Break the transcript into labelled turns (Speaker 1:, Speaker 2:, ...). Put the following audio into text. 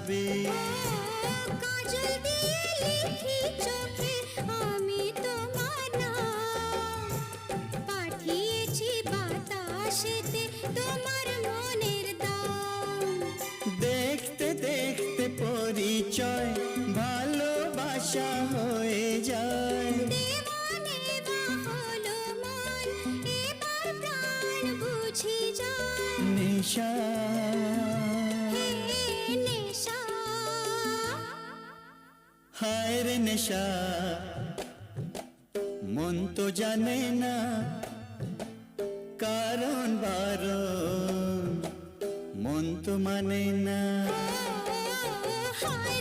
Speaker 1: ছবি।
Speaker 2: কাজল দিয়ে লিখি চোখে আমি তোমার নাম, পাঠিয়েছি বাতাসেতে তোমার মনের দাম।
Speaker 1: দেখতে দেখতে পরিচয় ভালোবাসা হয়ে যায়।
Speaker 2: দেওয়ানে বা হলো মন, এবার প্রাণ বুঝি যায়।
Speaker 1: নেশা
Speaker 2: হে নেশা,
Speaker 1: হায় রে নেশা, মন তো জানে না কারণ বারণ, মন তো মানে না।
Speaker 2: হায়